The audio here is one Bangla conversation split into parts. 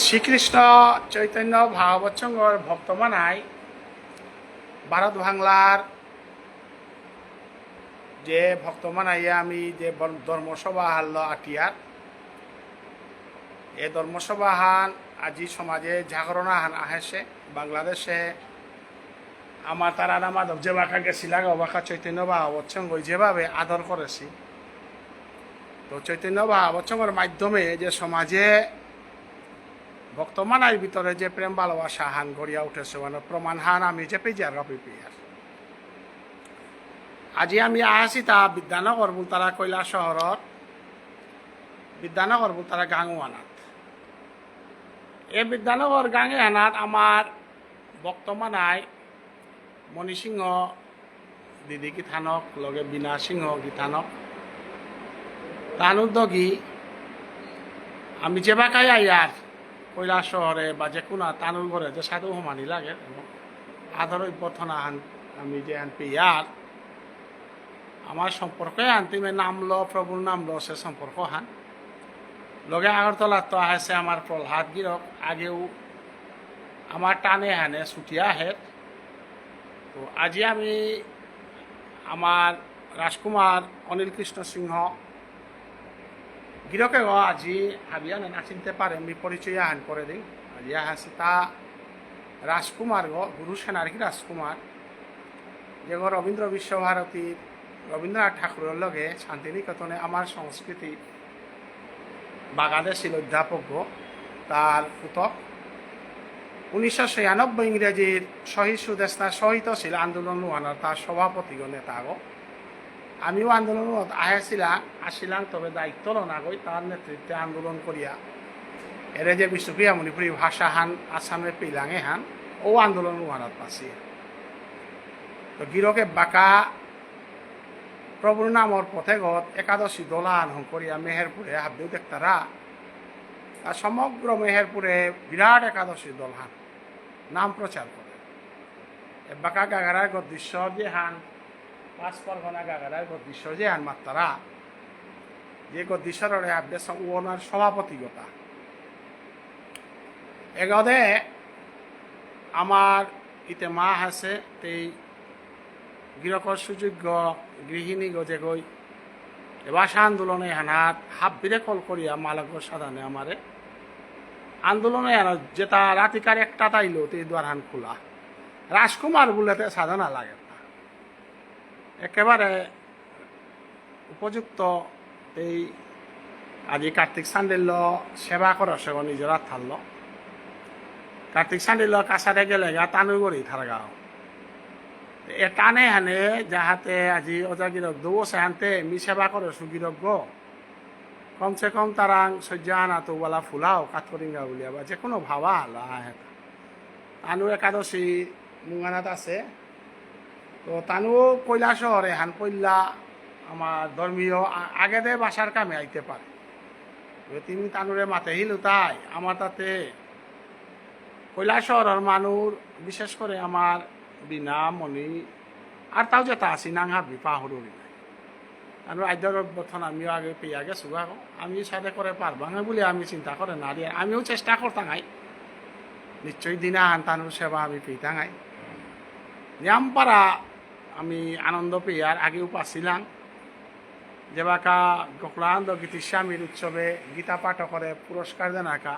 শ্রীকৃষ্ণ চৈতন্য ভাগবত সংঘর ভক্তমানাই ভারত বাংলার যে ভক্তমানাইয়া আমি যে ধর্মসভা হারল আটিয়ার এই ধর্মসভা হান আজি সমাজে জাগরণ হান আহেছে বাংলাদেশে আমার তারা মাধব যে বাঁকা গেছিলাম অবাকা চৈতন্য ভাগবত সংঘ যেভাবে আদর করেছি তো চৈতন্য ভাগবত সংঘের মাধ্যমে যে সমাজে বর্তমানের ভিতরে যে প্রেম ভালোবাসা হান গড়িয়া উঠেছে মানে প্রমাণ হান আমি যে পেজিয়ার পিপিয়ার আজি আমি আছি তা বিদ্যানগর বুলতারা কৈলাস শহরত বিদ্যানগর বুলতারা গাঙ্গুয়ানাথ এই বিদ্যানগর গাঙ্গুয়ানাথ আমার বর্তমানায় মণি সিংহ দিদি গীতানক লগে বিনা সিংহ গীতানক তানুদ্দগী আমি যে বাকাই আইয়ার কৈলাস শহরে বা যে কোনো তানুর ঘরে যে সাধু সমানি লাগে আদর অভ্যর্থনা হান আমি যে হান পেয়ার আমার সম্পর্কে আনতিমে নাম ল প্রভুর নাম ল সে সম্পর্ক হান লগে আগরতলার তো আহেছে আমার প্রহ্লাদ গিরক আগেও আমার টানে হানে ছুটিয়া হের তো আজি আমি আমার রাজকুমার অনিল কৃষ্ণ সিংহ গিরকে আজি হাবিয়া না চিনতে পারে আমি পরিচয় আহান করে দিই আজি আহাছে তা রাজকুমার গুরু সেনারকি রাজকুমার যে রবীন্দ্র বিশ্বভারতীর রবীন্দ্রনাথ ঠাকুরের লগে শান্তিনিকেতনে আমার সংস্কৃতি বাগাদে ছিল অধ্যাপক তার পুতক 1996 ইংরেজির শহীদ সুদেশনা সহিত ছিল আন্দোলন ওয়ানার তার সভাপতি নেতা আমিও আন্দোলন আসিলাম তবে দায়িত্ব নাগই তার নেতৃত্বে আন্দোলন করিয়া এর যে বিশ্বপ্রিয়া মণিপুরী ভাষা হান আসামে পিলাঙে হান ও আন্দোলন ওয়ানার পাশে তো গিরকে বাঁকা প্রভুর নামর পথে গত একাদশী দোলান করিয়া মেহেরপুরে হাবদেও দেখতারা আর সমগ্র মেহেরপুরে বিরাট একাদশী দলহান নাম প্রচার করে বাঁকা গাগারার গদৃশ্য যে হান 5 পরগনা গাগারার গদৃশ্য যে হান মাত্তারা যে গদৃশ্যর হাবদে ওনার সভাপতিগতা এগদে আমার ইতে মা আছে তেই গিরকর সুযোগ্য গৃহিণী গজে গই ভাষা আন্দোলনে হানাত হাফ বিরে কল করিয়া মালক সাধানে আমারে আন্দোলনে যেটা রাতিকার একটা তাইলো তে দ্বার হান খোলা রাজকুমার বলেতে সাধনা লাগে না একেবারে উপযুক্ত এই আজি কার্তিক সান্ডিল্য সেবা করা সেবা নিজেরা থাকল কার্তিক সান্ডিল্য কাছারে গেলে গা তানু করি থারগাও টানে হানে যাহাতে আজি অজাগিরক দৌ সেহানতে মি সেবা করে সুগিরক গো কমসে কম তারাং সজ্জা আনা তো বলা ফুলাও কাঠরিঙ্গা বলিয়া বা যে কোনো ভাবা আলা হেতা তানু একাদশী মুঙ্গানাত আছে তো তানু কৈলাস শহরে হান পইল্লা আমার ধর্মীয় আগে দে বাসার কামে আইতে পারে তুমি তানুরে মাতে হিলু তাই আমার তাতে কৈলাস শহরের মানুষ বিশেষ করে আমার বিনা মণি আর তাও যেটা আছি নাঙা বিপা হরুরি নাই আর আদ্যর বর্তন আমিও আগে পেয়ে গেছো আমি সাথে করে পারবাঙে বলে আমি চিন্তা করে না দিয়ে আমিও চেষ্টা করতাঙাই নিশ্চয়ই দিনা আন তানুর সেবা আমি পেতাঙাই নিয়ামপাড়া আমি আনন্দ পেয়ার আগেও পাচ্ছিলাম যে বাকা গোকুলানন্দ গীতিস্বামীর উৎসবে গীতা পাঠ করে পুরস্কার দেন আঁকা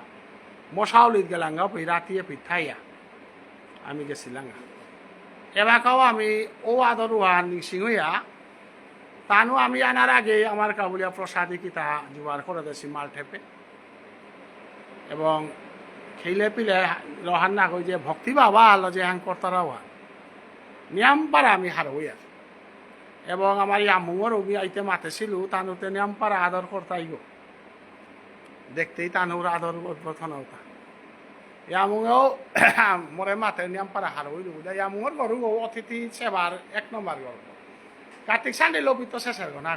মশাউলিত গেলাঙ্গা পেয়ে রাতিয়ে পিঠাইয়া আমি গেছিলাম এবাকাও আমি ও আদর ওয়ান নিংসিংহইয়া তানু আমি আনার আগে আমার কাবুলিয়া প্রসাদী কিতা জোগাড় করে দিয়েছি মাল ঠেপে এবং খেলে পিলে রহান না কই যে ভক্তি বাবা আলো যে হ্যাং কর্তারা হওয়া নিয়ামপাড়া আমি হারই এবং আমার ইয়ামুঙর অভি আইতে মাতেছিল তানুতে নিয়ামপাড়া আদর কর্তাই গো দেখতেই তানুর আদর উদ্বোধন হতা ইয়ামুঙেও মরে মাতে নিয়ামপাড়া হারই দেবো ইয়ামুঙর গরু অতিথি সেবার 1 নম্বর গর্ব কার্তিক সান্ডে লোপিত শেষের গো না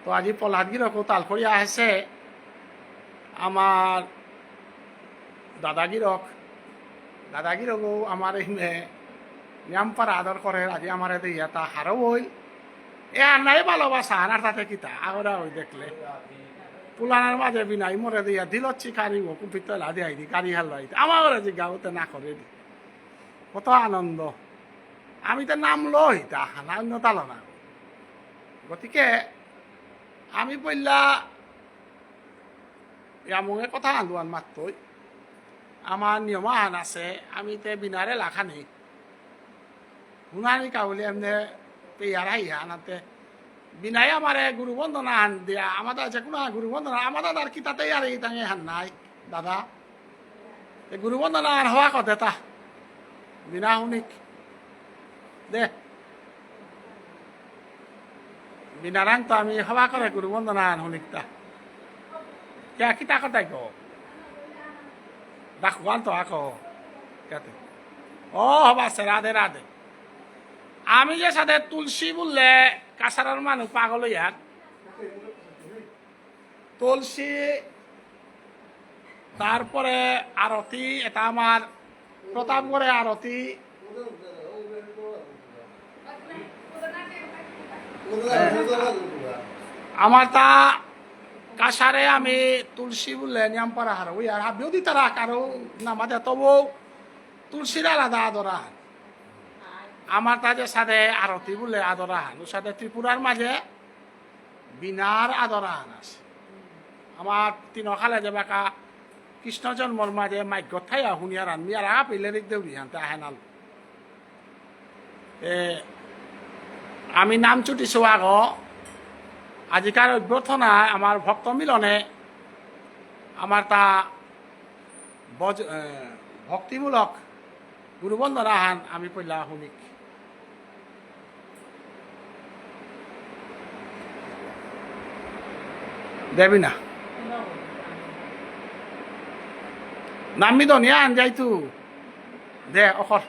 তো আজি প্রহ্লাদ গিরকও তাল করিয়া আছে আমার দাদাগিরকও আমার এই নিয়ামপাড়া আদর করে আজি আমার দিয়া তা হারও হই এ আর নাই ভালোবাসা আর তাতে কিতা আগরা ওই দেখলে পুলানার মাঝে বিনাই মরে দিয়া দিলচ্ছি কারি কুপিত লাদি আইদি কারি হালাই আমার ঘরে জিজ্ঞাতে না করে দি কত আনন্দ আমি তো নাম লই তা হানা অন্য তালো না গতিকে আমি বললা এমন কথা আন্দোলন মাত্রই আমার নিয়ম আন আছে আমি তে বিনারে লাখা নেই হুনানি কাউলি এমনি পেয়ারা ইহা আনাতে বিনাই আমারে গুরু বন্দনা আন দিয়া আমাদের আছে কোনো গুরু বন্দনা আমাদের আর কি তাতে আর এই তাঙে হান নাই দাদা গুরু বন্দনা আর হওয়া কথা তা বিনা শুনিক দে বিনা রাং তো আমি হওয়া করে গুরু বন্দনা আন শুনিক তা কে কিতা কথাই কো ডাকুয়ান তো আকো কেতে ও হবা সে রাধে রাধে আমি যে সাথে তুলসী বললে কাছাড়ার মানুষ পাগল ইয়ার তুলসী তারপরে আরতি এটা আমার প্রতাপগড়ে আরতি আমার তা কাছারে আমি তুলসী বললে নিয়ম পারা হার ওই আর আবিও দি তারা কারো নামাজে তবু তুলসীর আলাদা আদরা আমার তাদের সাথে আরতি বলে আদরাহান ওর সাথে ত্রিপুরার মাঝে বিনার আদরাহান আছে আমার তিনখালে যে বাকা কৃষ্ণ জন্মর মাঝে মাইক থাইয়া শুনিয়ার আনমি আর পেলে দেউরি হানতে আহেনাল আমি নাম চুটিছো আগ আজিকার অভ্যর্থনা আমার ভক্ত মিলনে আমার তা ভক্তিমূলক গুরুবন্দনা হান আমি পইলা শুনিক দেবি না নামি দনিয়া আন যাইতু দে অখর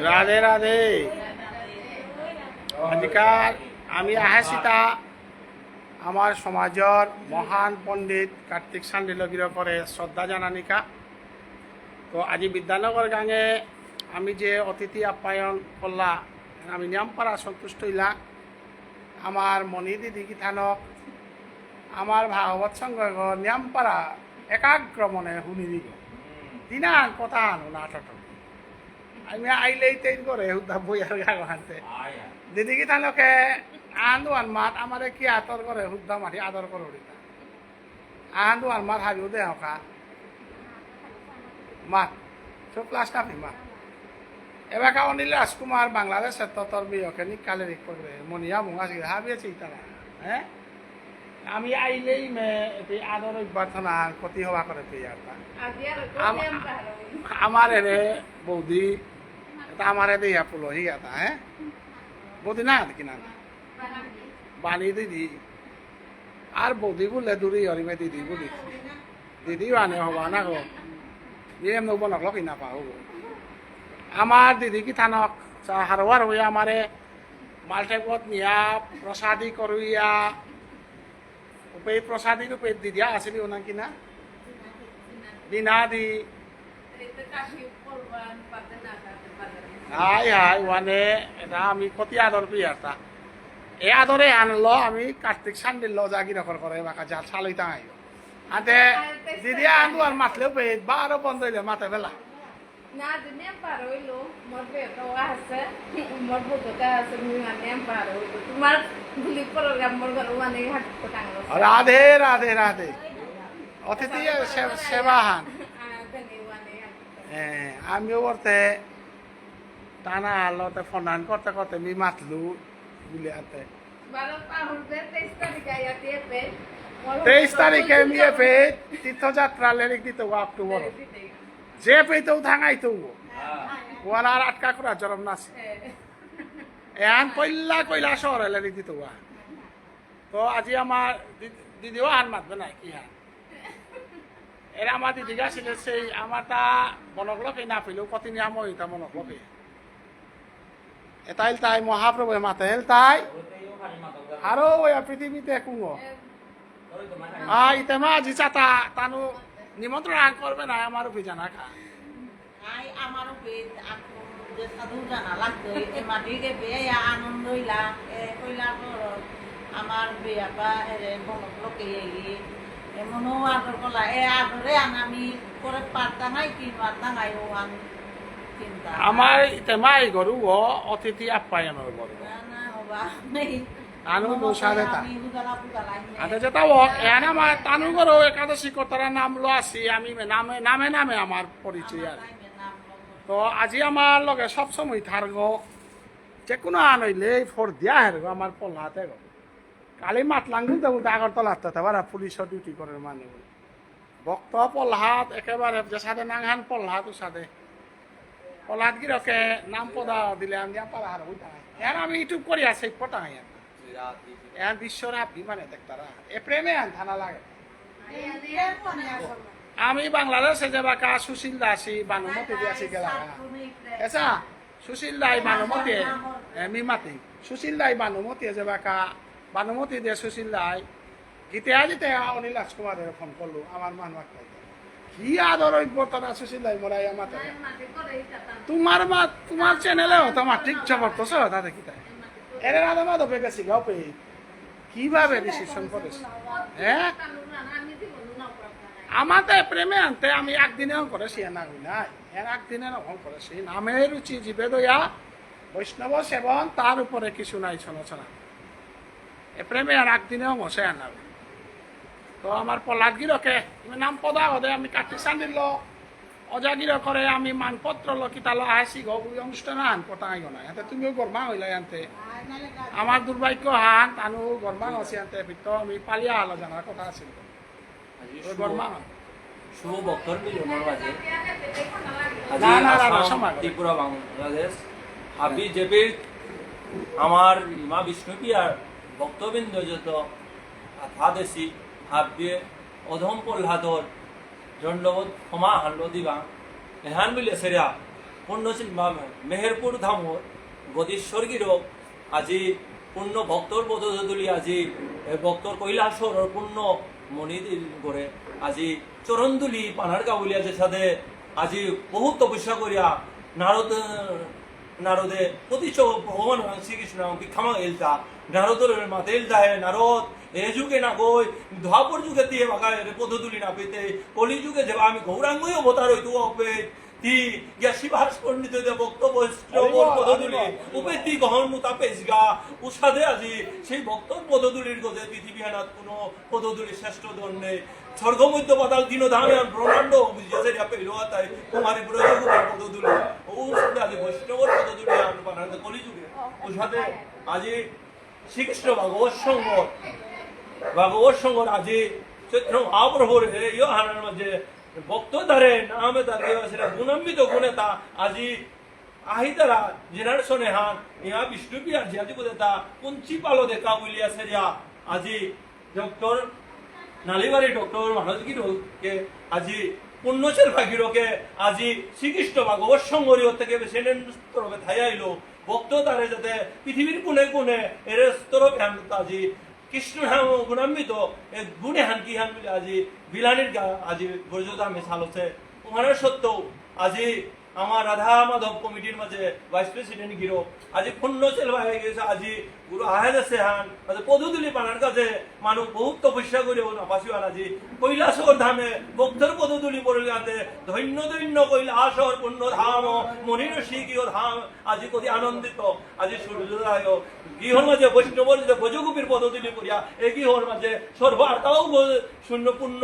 রাধে রাধে। আজিকাল আমি আহেছিতা আমার সমাজের মহান পণ্ডিত কার্তিক সান্দিলগির করে শ্রদ্ধা জানানিকা। তো আজি বিদ্যানগর গাঙে আমি যে অতিথি আপ্যায়ন করলা আমি নিয়মপাড়া সন্তুষ্ট হইলা। আমার মণি দিদি কিথানক আমার ভাগবত সঙ্গ নিয়মপাড়া একাগ্র মনে শুনি দিব দিনান কথা আনো না আমি আইলেই তেইন করে বইয়ার গাগ হানতে দিদি কিথানকে আন্দু আনমাত আমারে কি আতর করে শুদ্ধ মাটি আদর করে উড়িতা আন্দু আনমাত হাবিও দে হকা মাত সব ক্লাস নামি মাত এবার অনিল রাজকুমার বাংলাদেশের ততর বিয়কে নিকালে রিক করবে মনিয়া মুঙা শিখে হাবিয়ে চিন্তা না হ্যাঁ আমি আইলেই মে আদর অভ্যর্থনা ক্ষতি হওয়া করে পেয়ারটা আমার এরে বৌদি আমার দিয়া পুলহি এটা হ্যাঁ বৌদি না কিনা বানি দিদি আর বৌদি বললে দূরে হরিমে দিদি বলি দিদি বানে হবা না গো দিয়ে নব নকল কিনা পাও আমার দিদি কি থানক হারোয়ার হইয়া আমারে মালটেকত নিয়া প্রসাদী করুইয়া উপে প্রসাদী রূপে দিদিয়া আসিলি ওনা কিনা দিনা দি হাই হাই মানে এটা আমি ক্ষতি আদর পেয়ারটা এই আদরে আনলো আমি কার্তিক সান্দিল জাগি নকর করে বাকা যা চালই তাই আতে দিদি আনু আর মাতলেও পেয়ে বারো বন্ধ হইলে মাতে বেলা না দিনে পার হইলো মোর বেটা আছে মোর বুঝতে আছে মানে পার হইলো তোমার গুলি প্রোগ্রাম মোর ঘর মানে হাত টাঙালো রাধে রাধে রাধে অতিথি সেবাহান হ্যাঁ আমিও করতে টানা আলোতে ফোনান করতে করতে মি মাতলু গুলি হাতে 23 তারিখে মিয়ে পে তীর্থযাত্রা লেরিক দিতে অক্টোবর যে পেতেও থাঙাইতো ওয়ানার আটকা করা জরম নাছে এন কইলা শহরে লেরিক দিতে তো আজি আমার দিদিও আন মাতবে না কি হান এরা আমার দিদি গাছিল সেই আমার তা মনকলকে না পেলেও কত নিয়ম হইতা মনকলকে এটাইল তাই মহাপ্রভু মাতে হেল তাই আরো পৃথিবীতে কুঙ্গ ইতেমা আজি চাতা তানু নিমন্ত্রণ করবে না আমার জানা খা আমার সাধু জানা লাগতো মাটিকে বেয়া আনন্দ হইলা কইলা আমার বেয়াপা এরে বনকলকে এমনও আদর করলা আদরে আমি করে পারতা নাই কি পারতা নাই ও আমি চিন্তা আমার ইতেমাই গরু অতিথি আপ্যায়নের গরু না হবা নেই তানু দোষারে তা আমি উদালা পুদালা আতে যেটা এনে আমার তানু গরু একাদশী কতারা নাম লো আছি আমি নামে নামে আমার পরিচয় আর তো আজি আমার লগে সবসময় থারগ যে কোনো আন হইলে ফোর দিয়া হেরগো আমার পল্লাতে গো কালি মাতলাঙ্গু দেবো আগরতলা তারা পুলিশের ডিউটি করে মানে ভক্ত পল্লাহাত একেবারে যে সাথে নাংহান পল্লাহাত সাথে পল্লাহাত গিরকে নাম পদা দিলে আমি পারা হার হইতা এর আমি ইউটিউব করি আছে পটা এর বিশ্বরা বিমানে দেখতারা এ প্রেমে আন থানা লাগে আমি বাংলাদেশে যে বাকা সুশীল দাসী বানুমতি দিয়েছি গেলা এসা সুশীল দাই বানুমতি মিমাতি সুশীল দাই বানুমতি যে বাকা বানুমতি দিয়ে সুশীল দাই গীতে আজিতে অনিল রাজকুমারের ফোন করলো আমার মানুষ কি আদর অভ্যর্থনা সুশীল দাই মরাই আমার তোমার চ্যানেলে তোমার ঠিক জবরদস্ত তাদের কি তাই এর আদা মাদা গেছি গাও পেয়ে কিভাবে রিসিপশন করেছে হ্যাঁ আমাদের প্রেমে আনতে আমি একদিনেও করেছি না হই নাই এর একদিনে রকম করেছি নামে রুচি জীবে দয়া বৈষ্ণব সেবন তার উপরে কিছু নাই ছনা এ প্রেমে আর একদিনেও মশে আনা তো আমার পলাদগিরকে নাম পদা হদে আমি কার্তিক সান্দিল অজাগির করে আমি মানপত্র লকিতালো আহাসি গো অনুষ্ঠান আন পটাই না এতে তুমিও গরমা হইলে আনতে আমার দুর্ভাগ্য হান তানু গরমা আছে আনতে ভিতর আমি পালিয়া আলো জানার কথা আছিল শুভ বক্তর মিলনের মাঝে ত্রিপুরা বাংলাদেশ হাবি জেবি আমার মা বিষ্ণুপ্রিয়ার ভক্তবৃন্দ যত হাদেশি হাবিয়ে অধম পল্লাদর দণ্ডবোধ ক্ষমা হানলো দিবা এহান বিলে সেরা পূর্ণশীল মেহেরপুর ধামর গদীশ্বরগিরও আজি পূর্ণ ভক্তর পদধূলি আজি ভক্তর কৈলাসর পূর্ণ মণিদির করে আজি চরণদুলি পানার গাউলিয়া যে সাথে আজি বহুত তপস্যা করিয়া নারদে প্রতি ভগবান শ্রীকৃষ্ণ ভিক্ষামা এলতা নারদের মাতে এলতায় নারদ এ যুগে না গই ধাপর যুগে দিয়ে বাগায় পদধূলি না পেতে কলি যুগে যে আমি গৌরাঙ্গই অবতার হইতু অপে তি গিয়া শিবাস পণ্ডিত বক্তব্য পদধূলি উপেতি গহন তাপেসগা উষাদে আজি সেই ভক্তর পদধূলির গজে পৃথিবী আনাত কোনো পদধূলি শ্রেষ্ঠ দণ্ডে স্বর্গ মধ্য পাতাল দিন ধামে ব্রহ্মাণ্ড বুঝিয়েছে পেলো তাই কুমারী ব্রজগুলোর পদধূলি ও সাথে আজি বৈষ্ণবর পদধূলি আনপানাতে কলি যুগে ও সাথে আজি শ্রীকৃষ্ণ ভাগবত সঙ্গর আজি চৈত্র মহাপ্রভুর ইয় হানার মাঝে ভক্ত দ্বারে নামে তাকে গুণান্বিত গুণে তা আজি আহি তারা জেনার শোনে হান ইহা বিষ্ণু পিয়ার জিয়াজি বলে তা কুঞ্চি পালো দেখা বলিয়া সেরিয়া আজি ডক্টর নালিবাড়ি ডক্টর মানজগিরকে আজি পূর্ণশীল ভাগিরকে আজি শ্রীকৃষ্ণ ভাগবত সঙ্গরীয় থেকে সেনেন তরফে থাই আইলো ভক্ত তারে যাতে পৃথিবীর কোনে কোনে এর তরফে আজি কৃষ্ণ হাম গুণান্বিত গুণে হান কি হান বলে আজি বিলানির গা আজি গর্জদামে চালছে ওখানে সত্য আজি আমার রাধা মাধব কমিটির মাঝে ভাইস প্রেসিডেন্ট গিরো আজি পূর্ণশীল হয়ে গেছে আজি গুরু আহেদ আছে হান পদধূলি পানার কাছে মানুষ বহুত তপস্যা করে নাপাসিওয়ান আজি কৈলাসর ধামে ভক্তর পদধূলি পড়ে গাতে ধন্য ধন্য কৈলাসর পূর্ণ ধাম মনির শিখীয় ধাম আজি কতি আনন্দিত আজি সূর্যোদয় গৃহর মাঝে বৈষ্ণবর যে ভোজগোপীর পদধূলি করিয়া এই গৃহর মাঝে সর্বার্থাও শূন্য পূর্ণ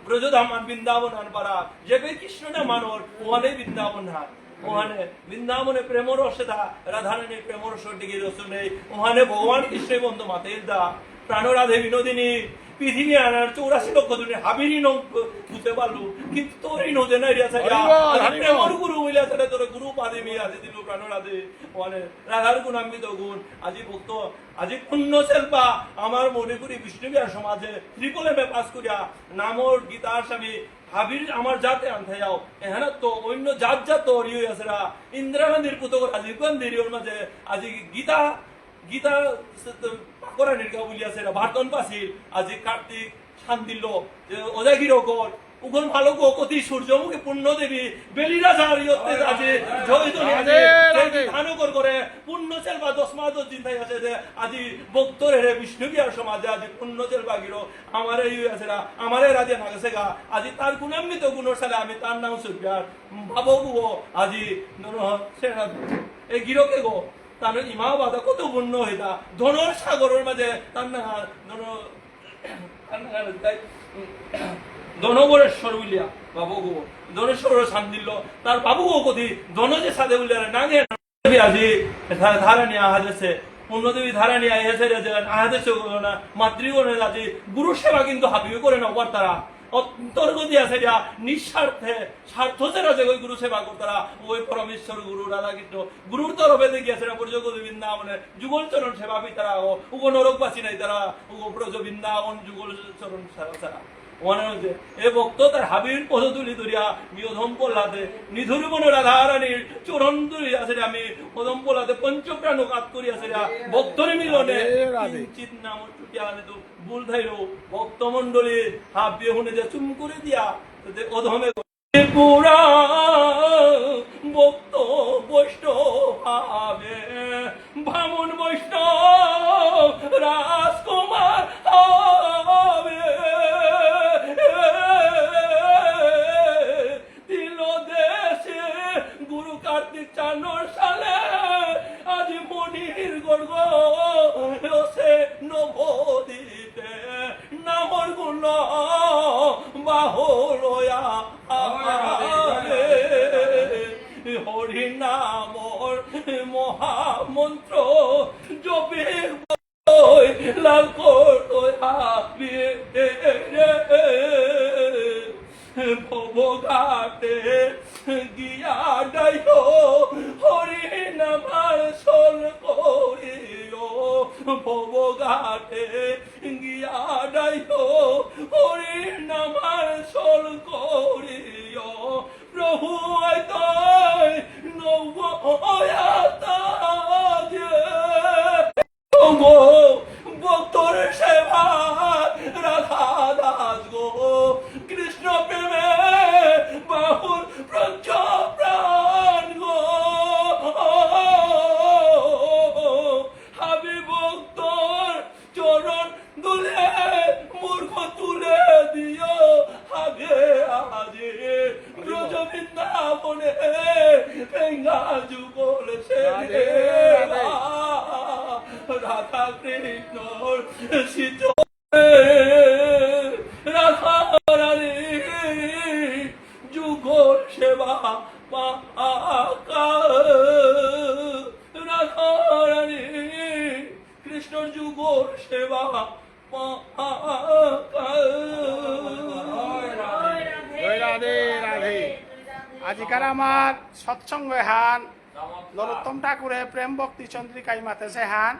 ব্রজধাম বৃন্দাবন আনপারা যে কৃষ্ণ না মানর ওখানে বৃন্দাবন হার ওখানে বৃন্দাবনে প্রেম রসে দা রাধারানী প্রেম রস ডিগি রস নেই ওখানে ভগবান কৃষ্ণ বন্ধু মাতের দা প্রাণরাধে বিনোদিনী পৃথিবী আনার 84 লক্ষ দুনে হাবিরি বুঝতে পারলু কিন্তু তোরই নদে না রিয়া প্রেমর গুরু হইলা সেটা তোর গুরু পাদে মিয়া আছে দিল প্রাণরাধে ওখানে রাধার গুণান্বিত গুণ আজি ভক্ত আজি পুণ্য শিল্পা আমার মনে করি বিষ্ণুবিহার সমাজে ত্রিপলে পাস করিয়া নামর গীতার স্বামী হাবির আমার জাতে আনতে যাও এখানে তো অন্য জাত জাত তৈরি হয়ে আছে ইন্দিরা গান্ধীর পুতক রাজীব গান্ধীর মাঝে আজি গীতা পাকরা নির্গা বলি আছে ভারতন পাশিল আজি কার্তিক শান্তিল অজাগির অকর উগল ভালো কতি সূর্যমুখী পূর্ণ দেবী বেলিরাজার ইয়তে আছে জয়দনী আছে ধানকর করে পূর্ণচেল বা 10 মাস 10 দিন থাই আছে যে আজি ভক্তর রে বিষ্ণুবিহার সমাজে আজি পূর্ণচেল বাগির আমারে ইউ আছে না আমারে রাজে নাগছে গা আজি তার গুণান্বিত গুণর সালে আমি তার নাম সুবিহার ভাববো আজি সেনা এই গিরকে গো তার ইমা বাদা কত পূর্ণ হইতা ধনর সাগরের মাঝে তার না ধনগরেশ্বর উলিয়া বাবু গো ধনেশ্বর শান্তিল তার বাবু গো কতি ধন যে সাদে উলিয়া নাগে আজি ধারানি আহাদেছে পূর্ণদেবী ধারানি আহেছে আহাদেছে না মাতৃগণে আজি গুরু সেবা কিন্তু হাবিও করে না ওর তারা অন্তর্গতি আছে নিঃস্বার্থে স্বার্থ ছাড়া যে ওই গুরু সেবা করতারা ওই পরমেশ্বর গুরু রাধা কৃষ্ণ গুরুর তরফে দেখিয়েছে না ব্রজ বৃন্দাবনে যুগল চরণ সেবা বি তারা উগ নরকবাসী নাই তারা উগ ব্রজ বৃন্দাবন যুগল চরণ সেবা ছাড়া মনে হচ্ছে এ ভক্ত তার হাবির পদতুলি ধরিয়া বিধম পল্লাতে নিধুর বন রাধারানীর চরণ ধরিয়া সেটা আমি পদম পল্লাতে পঞ্চপ্রাণ কাত করিয়া সেটা ভক্তর মিলনে কিঞ্চিত নাম চুটিয়া তো ভুল থাইলো ভক্ত মন্ডলী হাবিয়ে হুনে যে চুম করে দিয়া অধমে পুরা ভক্ত বৈষ্ণব ভাবে ভামন বৈষ্ণব রাজকুমার হবে গুরু কার্তিক 4 সালে আজি মনির গর্গ নবদ্বীপে নামর গুণ বাহলয়া হরি নামর মহামন্ত্র জপে লাল করতে ভবঘাটে গিয়া ডাইও হরি নামার সল করিও ভবঘাটে গিয়া ডাইও হরি নামার সল করিও প্রভু আইতয় গো ভক্তর সেবা রাধা দাস গো কৃষ্ণ প্রেমে বাহুর প্রঞ্চ প্রাণ গো হাবি ভক্তর চরণ দুলে মূর্খ তুলে দিও আগে আজে ব্রজ বৃন্দাবনে পেঙ্গা যুগল সে রাধা কৃষ্ণ শিচ রাধা রানী যুগল সেবা রাধা রানী কৃষ্ণর যুগল সেবা জয় রাধে রাধে। আজিকার আমার সৎসঙ্গ হান নরোত্তম ঠাকুরে প্রেম ভক্তি চন্দ্রিকাই মাতেছে হান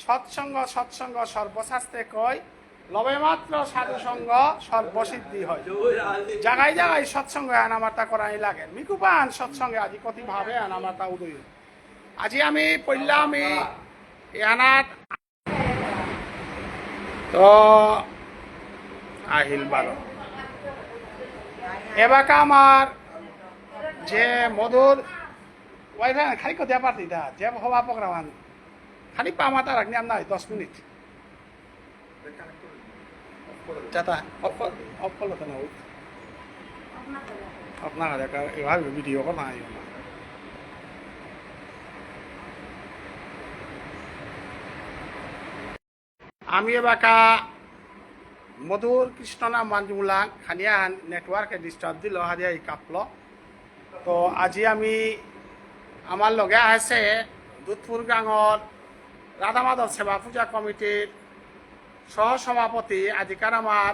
সৎসঙ্গ সৎসঙ্গ সর্বশাস্ত্রে কয় লবে মাত্র সাধু সঙ্গ সর্বসিদ্ধি হয়। জাগাই জাগাই সৎসঙ্গ হান আমার তা করাই লাগে মিকুপান সৎসঙ্গে আজি কতি ভাবে আন আমার তা উদয় আজি আমি পড়লাম আমি এনাত তো আহিল বারো এবাকা আমার যে মধুর ওয়াইফাই খালি কথা পাতি দা যে হওয়া প্রোগ্রাম খালি পামা তার রাখনি আপনার 10 মিনিট চাতা অফ করলো তো না আপনার এবার ভিডিও করা নাই আমি এবাকা মধুর কৃষ্ণ নাম মানজুমুলা খানিয়া নেটওয়ার্কে ডিস্টার্ব দিল হারিয়া কাপল তো আজি আমি আমার লগে আছে দুধপুর গাঁৱৰ রাধা মাধৱ সেবা পূজা কমিটির সহ সভাপতি আজিকার আমার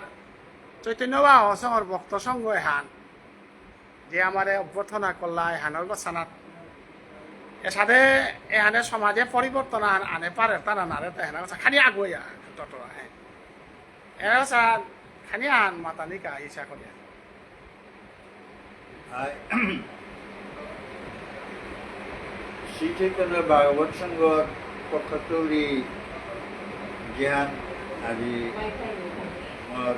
চৈতন্য বাহসংঘর ভক্ত সংঘ এহান যে আমার অভ্যর্থনা করলা এহানোর গোসানাত এসাথে এহানে সমাজে পরিবর্তন আনে পারে তারা নারে তেহানা খানি আগুয়া টটরা এরা খানি আন মাতানিকা ইচ্ছা করে শ্রী চৈতন্য ভাগবত সংঘর পক্ষতুলি জ্ঞান আজি মোর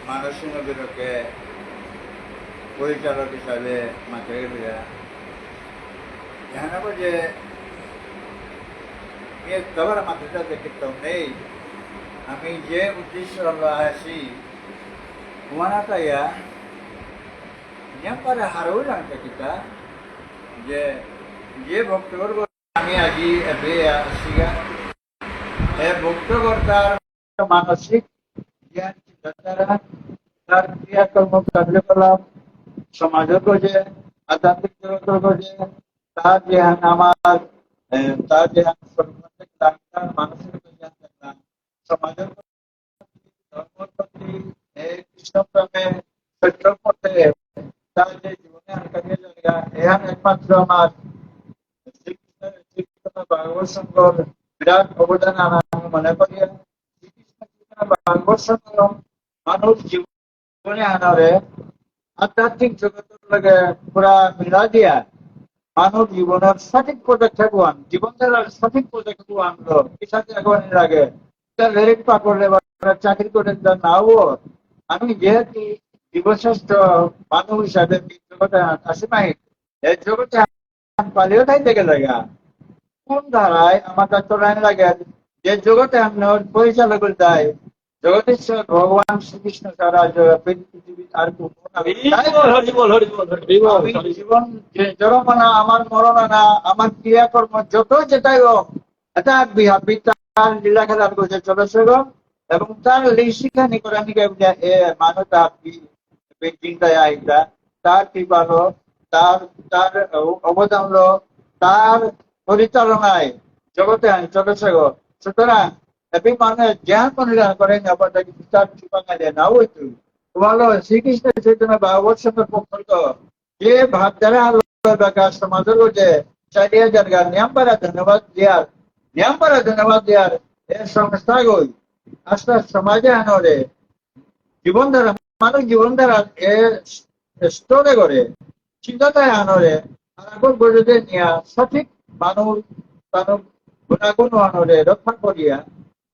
মানস সিংহ বিরকে পরিচালক হিসাবে মাত্রে বিরা এখানে যে কবার মাত্রটা দেখতে নেই আমি যে উদ্দেশ্য আছি ওয়ানাটাইয়া নেপারে হারও জানতে কিতা যে ভক্তবর্গ আমি আজি এবে আসিগা এ ভক্তকর্তার মানসিক জ্ঞান চিন্তাধারা তার ক্রিয়াকর্ম কার্যকলাপ সমাজের গজে আধ্যাত্মিক জগতের গজে তার যে আমার তার যে সর্বাধিক ডাক্তার মানসিক জ্ঞান দেখলাম সমাজের ধর্মের প্রতি কৃষ্ণপ্রেমে সত্যের পথে তার যে জীবনে আটকাতে জায়গা এখান একমাত্র আমার শ্রীকৃষ্ণ ভাগবত সংঘর বিরাট অবদান আমি মনে করি শ্রীকৃষ্ণ ভাগবত সংঘ মানুষ জীবনে আনারে আধ্যাত্মিক জগতের লগে পুরা মিলা দিয়া মানুষ জীবনের সঠিক পদক্ষেপ জীবন ধারার সঠিক পদক্ষেপ আনলো কিসাতে এগোনোর আগে লেরিক পা করলে চাকরি করে নাও আমি যেহেতু জীবশ্রেষ্ঠ মানুষ হিসাবে জগতে আসি নাই এই জগতে পালিয়ে থাকতে গেলে কোন ধারায় আমার ডাক্তার লাগে যে জগতে আমরা পরিচালক দেয় জগদীশ্বর ভগবান শ্রীকৃষ্ণ ছাড়া পৃথিবী আর জীবন জড়মানা আমার মরণানা আমার ক্রিয়াকর্ম যত যেটাই হোক এটা বিদ্যার লীলা খেলার করছে চলেছিল এবং তার শিক্ষা নিকরানিকে মানবতা চিন্তায় আইতা তার কৃপালো তার তার অবদান তার পরিচালনায় জগতে চলেছিল সুতরাং এবং মানে জ্ঞান পরিধান করেন ব্যাপারটা কিন্তু তার কৃপা দেয় না হইতো তোমালো শ্রীকৃষ্ণ চৈতন্য ভাগবত সংঘের পক্ষ যে ভাবধারা সমাজের যে 4000 নিয়মপারা ধন্যবাদ দেওয়ার এই সংস্থা গই আস্তে সমাজে আনরে জীবন ধারা মানুষ জীবন ধারা স্তরে করে চিন্তাধারা আনরে আরাগর বজে নিয়া সঠিক মানুষ তানু গুণাগুণ আনরে রক্ষা করিয়া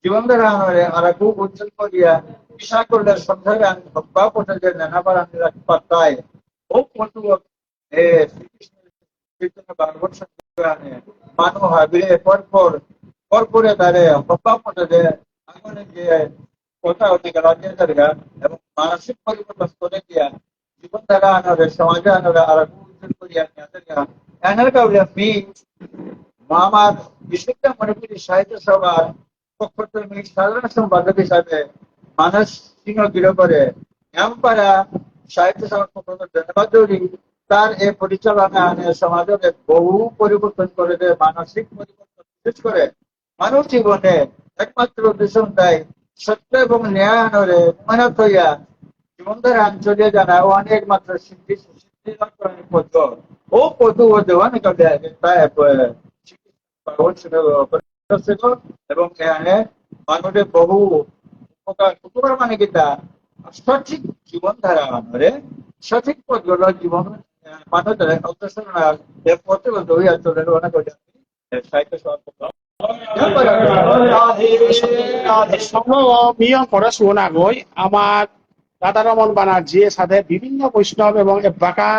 জীবনধারা আনরে আরাগু উজ্জ্বল করিয়া ইশা করলে সন্ধ্যায় আন হব্বা পটে যে নানাবার আনি রাখি পাতায় ও পটু এ শ্রীকৃষ্ণ চৈতন্য ভাগবত সংগ্রামে মানু হাবিরে পরপরে তারে হব্বা পটে যে আগুনে যে কথা অধিকার রাজ্যের জায়গা এবং মানসিক পরিবর্তন করে দিয়া জীবনধারা আনরে সমাজে আনরে আরাগু উজ্জ্বল করিয়া নিয়া জায়গা এনার কাউলে মি মামার বিশুদ্ধ মণিপুরী সাহিত্য সভার পক্ষ থেকে সাধারণ সম্পাদক হিসাবে মানস সিংহ গৃহ করে এমপারা সাহিত্য সভার পক্ষ থেকে ধন্যবাদ জরুরি তার এই পরিচালনা সমাজের বহু পরিবর্তন করে দেয় মানসিক পরিবর্তন বিশেষ করে মানব জীবনে একমাত্র দূষণ দেয় সত্য এবং ন্যায় আনরে মেহনত হইয়া জীবনধারা আঞ্চলিক জানা ও অনেক মাত্র সিদ্ধি পদ্ম ও পদ্ম ও দেওয়ান এবং এখানে মানুষের বহু উপকার মানে কিতা সঠিক জীবনধারা আনরে সঠিক পথগুলো জীবন মানুষের অগ্রসর পথে হইয়া চলে অনেক সাহিত্য সভা মিয়ং করে শুন আগই আমার রাধা রমন ব্যানার্জির সাথে বিভিন্ন বৈষ্ণব এবং এব্বাকা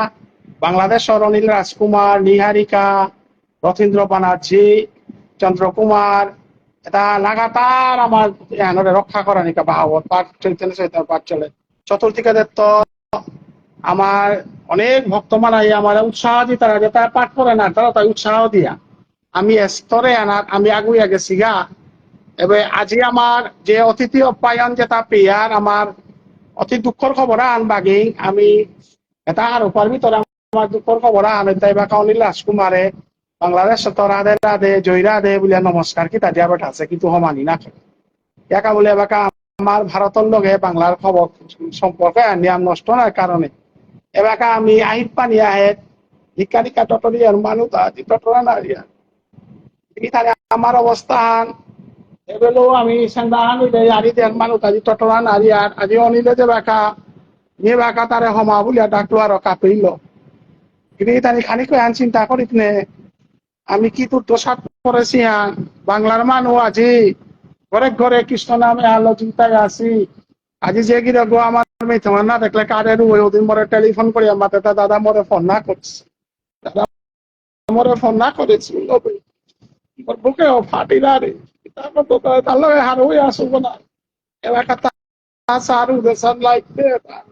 বাংলাদেশের অনিল রাজকুমার নিহারিকা রথীন্দ্র ব্যানার্জি চন্দ্রকুমার এটা লাগাতার আমার এখানে রক্ষা করা নিকা ভাগবত পাঠ চৈতন্য চৈতন্য পাঠ চলে চতুর্থিকা দত্ত আমার অনেক ভক্ত মানাই আমার উৎসাহ দি তারা যে তারা পাঠ করে না তারা তাই উৎসাহ দিয়া আমি স্তরে আনার আমি আগুইয়া গেছি গা এবার আজি আমার যে অতিথি অপ্যায়ন যেটা পেয়ার আমার অতি দুঃখর খবর আন বাগি আমি এটা আর উপর ভিতরে আমার দুঃখর খবর আন তাই বা অনিল রাজকুমারে বাংলাদেশ তো রাধে রাধে জয় রাধে বলে নমস্কার কি তা দিয়াবট আছে কিন্তু হমানি না একা বলে এবার আমার ভারতের লগে বাংলার খবর সম্পর্কে নিয়ম নষ্ট হওয়ার কারণে এবার আমি আহিত পানি আহে ভিক্ষারিকা টটরিয়ার মানুষ আজি টটরা নারিয়া আমার অবস্থান এগুলো আমি আরি দেন মানুষ আজি টটরা নারিয়ার আজি অনিলে যে বাঁকা নিয়ে বাঁকা তারে হমা বলিয়া ডাকলো আর কাঁপিল কিন্তু তানি খানিক আন চিন্তা করিত নে আমি কি তোর দোষাত করেছি বাংলার মানুষ আজি ঘরে ঘরে কৃষ্ণ নামে আলো চিন্তায় আছি আজি যে গিয়ে গো আমার মেয়ে না দেখলে কারে ওই ওদিন মরে টেলিফোন করি আমার দাদা মরে ফোন না করছে দাদা মরে ফোন না করেছি বুকে ফাটি না রে তারপর তো তার লগে হার হয়ে আসবো না এলাকা সারু দেশান লাগবে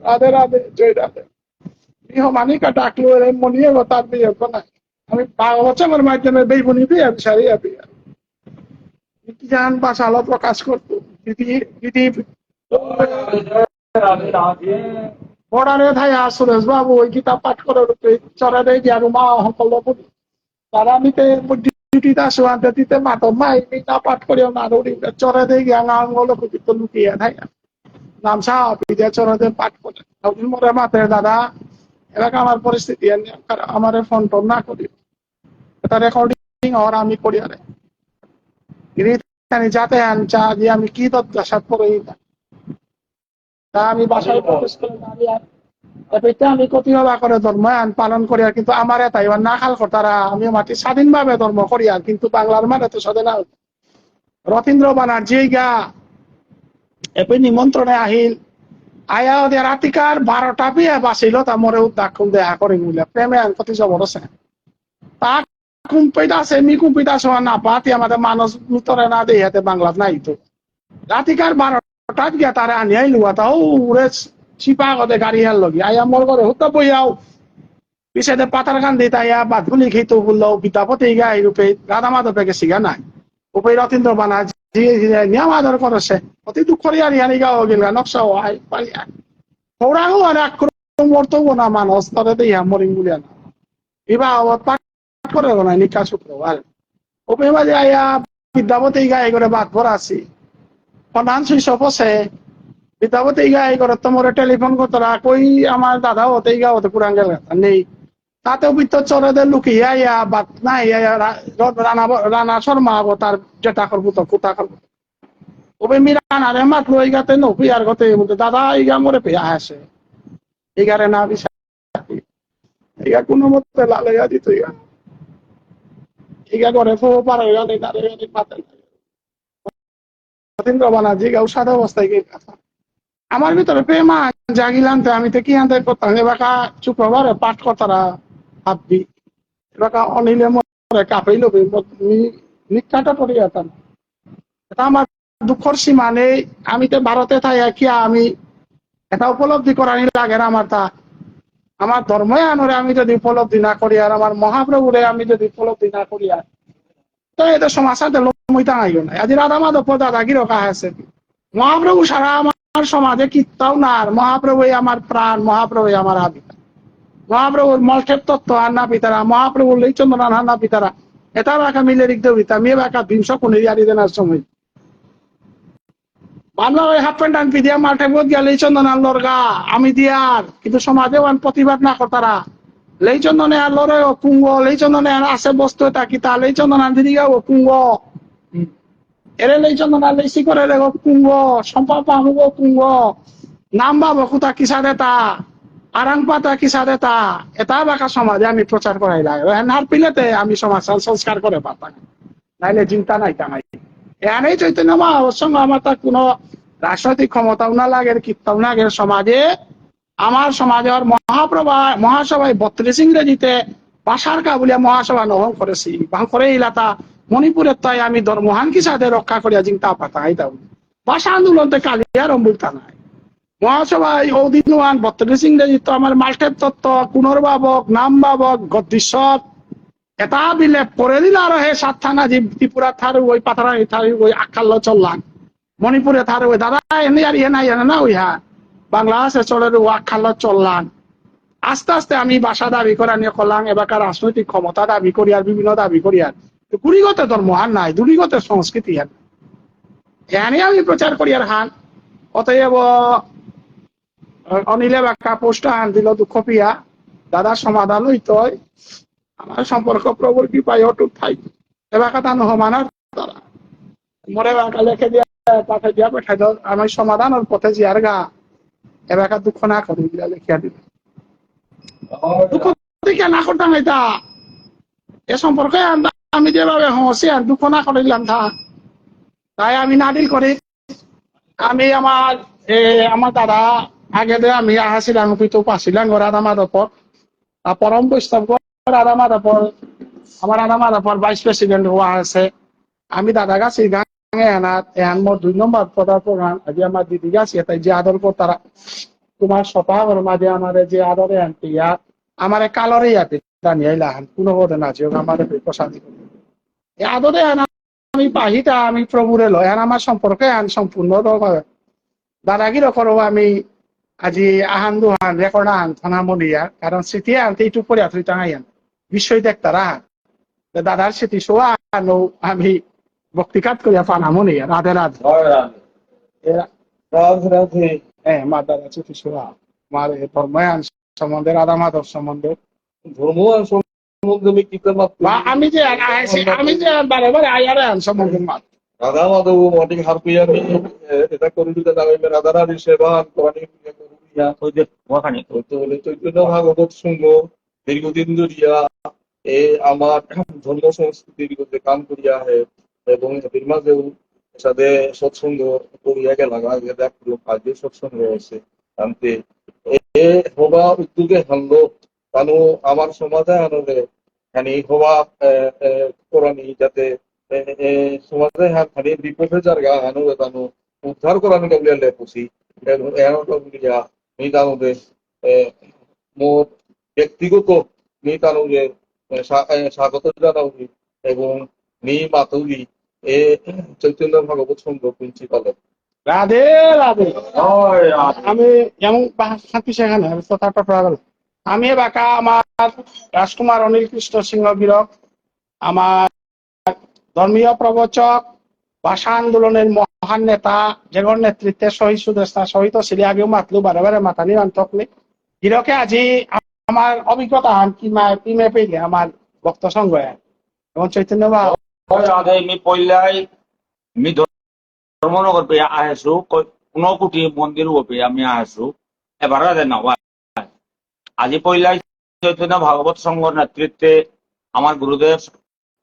রাধে রাধে জয় রাধে মানিকা ডাকলো রে মনিয়ে তার বিয়ে না আমি 12 বছরের মাধ্যমে বেইবনি বিয়ে সারিয়া বিয়ে জান বাসালো প্রকাশ করতো পড়ারে থাইয়া সুরেশ বাবু ওই কিতাব পাঠ করে চড়া দেয় দিয়া রুমা সকল তারা নিতে ডিউটিতে আসো আনতে দিতে মাতো মাই মিটা পাঠ করে নাড়ি চড়া দেয় গিয়া আঙুল তো লুকিয়ে থাইয়া নাম সাহাবি দিয়ে চড়া দিয়ে পাঠ করে মরে মাতে দাদা এলাকা আমার পরিস্থিতি আমার ফোন টোন না করি এটা রেকর্ডিং আর আমি করি আরে যাতে চা দিয়ে আমি কি তৎসাত করে তা আমি বাসায় প্রবেশ করে দাঁড়িয়ে এটা আমি কতিহবা করে ধর্ম পালন করি আর কিন্তু আমার এটাই না খাল তারা আমি মাটি স্বাধীনভাবে ধর্ম করি আর কিন্তু বাংলার মানে তো স্বাধীন রথীন্দ্র ব্যানার্জি গা এপে নিমন্ত্রণে আহিল আয়া ওদের রাতিকার 12টা বিয়ে বাঁচিল তা মরে উদ্যাগ দেখা করে বলে প্রেমে কতি জবর আছে তা কুম্পিত আছে মি কুম্পিত আছে না পাতি আমাদের মানুষ ভিতরে না দেই হাতে বাংলা নাই তো রাতিকার 12টাত গিয়া তারা আনিয়াই লুয়া তাও উড়ে চিপা গদে গাড়ি হার লগি আয়া মোর ঘরে হুতা বইয়াও পিছনে পাতার গান দিতে আয়া বাদগুলি খেতো বললো বিদ্যাপতি গা এই রূপে রাধা মাধবে গেছি গা নাই উপে রথীন্দ্র ব্যানার্জি নিয়ম আদর করেছে অতি দুঃখ হানি গাও গেল নকশা আই পালিয়া সৌরাও আর আক্রমণ মরতবো না মানুষ তবে দিয়া মরিং বলিয়া না বিবাহ পাঠ করে নাই নিকা শুক্রবার উপে মাঝে আয়া বিদ্যাপতি গা এই করে বাদ ভরা আছি প্রধান শৈশব আছে বিদ্যাপতি গা এই করে তোমার টেলিফোন করতরা কই আমার দাদা হতে গা হতে পুরান গেল নেই তাতেও ভিতর চড়াদের লুকিয়ে ইয়া বাদ নাই রানা শর্মা হবো তার যেটা করবো তো কোথা করবো ওবে মি রানা রে মাত লই গাতে নপি আর গতে দাদা ইগা মরে পেয়া আসে ইগারে না বিষয় ইয়া কোনো মতে লালাইয়া দিত ইয়া করে ফো পারে গেলে তারে পাতে রবানা জিগাও সাদা অবস্থায় গিয়ে কথা আমার ভিতরে প্রেম জাগিলাম তো আমি তো কি আনতে করতাম এবার শুক্রবারে পাঠ করতারা ভাববি এবার অনিলে মরে কাপড় লবি নিকাটা পড়ে যেতাম এটা আমার দুঃখর সীমা নেই আমি তো ভারতে থাই কি আমি এটা উপলব্ধি করানি লাগে আমার তা আমার ধর্মে আনরে আমি যদি উপলব্ধি না করি আর আমার মহাপ্রভুরে আমি যদি উপলব্ধি না করি আর তো এটা সমাজে লইতা আইও না আজ রাধা মাধব দাদাগির কাজ আছে মহাপ্রভু সারা আমার সমাজে কিত্তাও না আর মহাপ্রভু আমার প্রাণ মহাপ্রভু আমার আবিতা মহাপ্রভুর মলক্ষেপ তত্ত্ব আন্না পিতারা মহাপ্রভুর লইচন্দন আন্না পিতারা এটা বাঁকা মিলে রিক্ত হইতা মেয়ে বাঁকা 200 কোণে ইয়ারি দেনার সময় বাংলা ওই হাফ প্যান্ট আনপি দিয়া মাঠে বোধ গিয়া লইচন্দন আনলোর গা আমি দিয়ার কিন্তু সমাজেও আন প্রতিবাদ না করতারা লইচন্দনে আর লড়ে ও কুঙ্গ লইচন্দনে আর আছে বস্তু এটা কিতা লইচন্দন আন দিদি ও কুঙ্গ এরে লইচন্দন আর লইসি করে রে কুঙ্গ সম্পা পামুগ কুঙ্গ নাম বাবু কুতা কিসা দেতা আরাং পাতা কিসা দেতা এটা বাঁকা সমাজে আমি প্রচার করাই লাগে হার পিলেতে আমি সমাজ সংস্কার করে পারতাম নাইলে চিন্তা নাই তাই এখানেই চৈতন্য মহাপ্রভুর সঙ্গে আমার তা কোনো রাজনৈতিক ক্ষমতাও না লাগে কীর্তাও না লাগে সমাজে আমার সমাজের মহাসভায় 32 ইংরেজিতে ভাষার কাবুলিয়া মহাসভা নহং করেছি বা করে ইলাতা মণিপুরের তাই আমি মহান কি সাথে রক্ষা করিয়া চিন্তা পাতা আইতাম ভাষা আন্দোলনতে কালিয়ার অম্বুলতা নাই মহাসভায় অদিন 32 ইংরেজি তো আমার মাল্টেপ তত্ত্ব পুনর্বাবক নাম বাবক গদ্দীশ্বর এটা বিলেপ করে দিল আর হে 7 থানা যে ত্রিপুরা থারু ওই পাথারা থারু ওই আকাল্ল চললাম মণিপুরে থারু ওই দাদা এনে আর এনে না ওই হ্যাঁ বাংলাদেশে চলে ওয়াখাল চললাম আস্তে আস্তে আমি ভাষা দাবি করা নিয়ে করলাম এবারকার রাজনৈতিক ক্ষমতা দাবি করি আর বিভিন্ন দাবি করি আর কুড়িগত ধর্ম হান নাই দুর্গত সংস্কৃতি হান এখানে আমি প্রচার করি আর হান অতএব অনিলে বাক্কা পোস্ট হান দিল দুঃখ পিয়া দাদা সমাধান হইত আমার সম্পর্ক প্রবল কি পাই অটুট থাই এবার কথা নহমানার তারা মরে বাঁকা লেখে দিয়া পাঠাই দিয়া পাঠাই দাও আমার সমাধানের পথে জিয়ার গা এবার দুঃখ না করি লেখিয়া দিল দুঃখ থেকে না করতাম এটা এ সম্পর্কে আমি যেভাবে হসি আর দুঃখ না করিলাম তাই আমি নাদিল করি আমি আমার দাদা আগে দে আমি আহাছিলাম পিতো পাছিলাম রাধা মাধবর পরম বৈষ্ণব রাধা মাধবর আমার রাধা মাধবর ভাইস প্রেসিডেন্ট হওয়া আছে আমি দাদা গাছি গাঙে এনাত এহান মোর 2 নম্বর পদার প্রধান আজি আমার দিদি গাছি তাই যে আদর করতারা তোমার সপাগর মাঝে আমার যে আদরে আনতে আমার কালরে ইয়াতে দানিয়াইলা হান কোনো বোধ না যে আমার প্রসাদি এই আদরে আমি বাহিটা আমি প্রভুরে লয় আর আমার সম্পর্কে আন সম্পূর্ণ দাদাগির করো আমি আজি আহান দুহান রেকর্ড আন থানা মনিয়া কারণ স্মৃতি আনতে একটু পরে তুই টাঙাই আন বিশ্বই দেখতারা দাদার স্মৃতি শোয়া আনো আমি ভক্তিকাত করিয়া পানা মনিয়া রাধে রাধে রাধে রাধে হ্যাঁ মা দাদা স্মৃতি শোয়া আমার ধর্মায়ন সম্বন্ধে রাধা মাধব সম্বন্ধে ধর্ম সম্বন্ধে কি আমি যে বারে বারে আয়ারে আন সম্বন্ধে মাত রাধা মাধব অনেক হার পেয়ে আমি এটা করে দিতে যাবে রাধা রানী সেবা অনেক চৈতন্য ভাগবত শুনব দীর্ঘদিন ধরিয়া আমার ধর্ম সংস্কৃতির মধ্যে কাম করিয়া হে এবং এর মাঝেও সাথে সৎসঙ্গ করিয়া গেলাম আগে দেখলো আগে সৎসঙ্গ হয়েছে আনতে এ হবা উদ্যোগে হানলো কারণ আমার সমাজে আনলে খানি হবা করানি যাতে সমাজে খানি বিপদে জায়গা আনো জানো উদ্ধার করানো বলিয়া পুষি বলিয়া নিতানুদে মোর ব্যক্তিগত নিতানুদে স্বাগত জানাউনি এবং নি মাতুলি এ চৈতন্য ভাগবত সংঘ প্রিন্সিপাল রাধে রাধে আমি যেমন শান্তি সেখানে আমি বাঁকা আমার রাজকুমার অনিল কৃষ্ণ সিংহ বীরক আমার ধর্মীয় প্রবচক ভাষা আন্দোলনের মহান নেতা যেগর নেতৃত্বে শহীদ সুদেষ্টা শহীদ ছিল আগেও মাতলু বারে বারে মাতানি মানতকলে হিরকে আজি আমার অভিজ্ঞতা হান কিমে পেলে আমার ভক্ত সংঘ এবং চৈতন্য আমি পইলাই আমি ধর্মনগর পেয়ে আহেছো 15 কোটি মন্দির পেয়ে আমি আহেছো এবার না আজি পইলাই চৈতন্য ভাগবত সংঘর নেতৃত্বে আমার গুরুদেব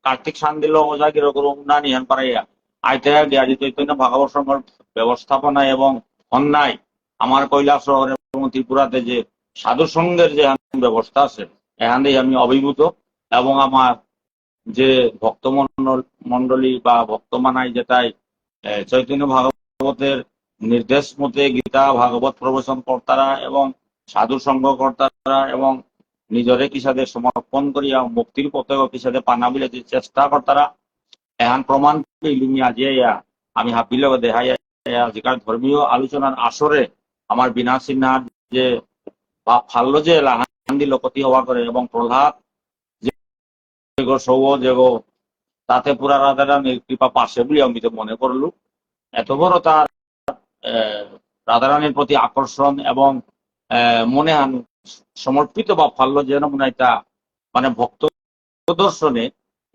কার্তিক শান্দিল ওজাগির গুরু না নিহান পারাইয়া আইতে আজি চৈতন্য ভাগবত সংঘর ব্যবস্থাপনা এবং অন্যায় আমার কৈলাস শহর এবং ত্রিপুরাতে যে সাধু সংঘের যে ব্যবস্থা আছে এখানে আমি অভিভূত এবং আমার যে ভক্ত মন্ডলী বা ভক্তমানাই যেটাই চৈতন্য ভাগবতের নির্দেশ মতে গীতা ভাগবত প্রবচন কর্তারা এবং সাধু সংঘ কর্তারা এবং নিজরে কিসাদে সমর্পণ করিয়া মুক্তির পথে কিসাদে পানা বিলে যে চেষ্টা কর্তারা এহান প্রমাণ পেলুমি আজিয়া আমি হাবিল দেখাই আজিকার ধর্মীয় আলোচনার আসরে আমার বিনাশিনার যে বা ফাল্য যে লাহান্দি লোকতি হওয়া করে এবং প্রহ্লাদ সৌ যেগো তাতে পুরা রাধারানীর কৃপা পাশে বলে আমি তো মনে করলু এত বড় তার রাধারানীর প্রতি আকর্ষণ এবং মনে সমর্পিত বা ফাল্য যেন মনে এটা মানে ভক্ত দর্শনে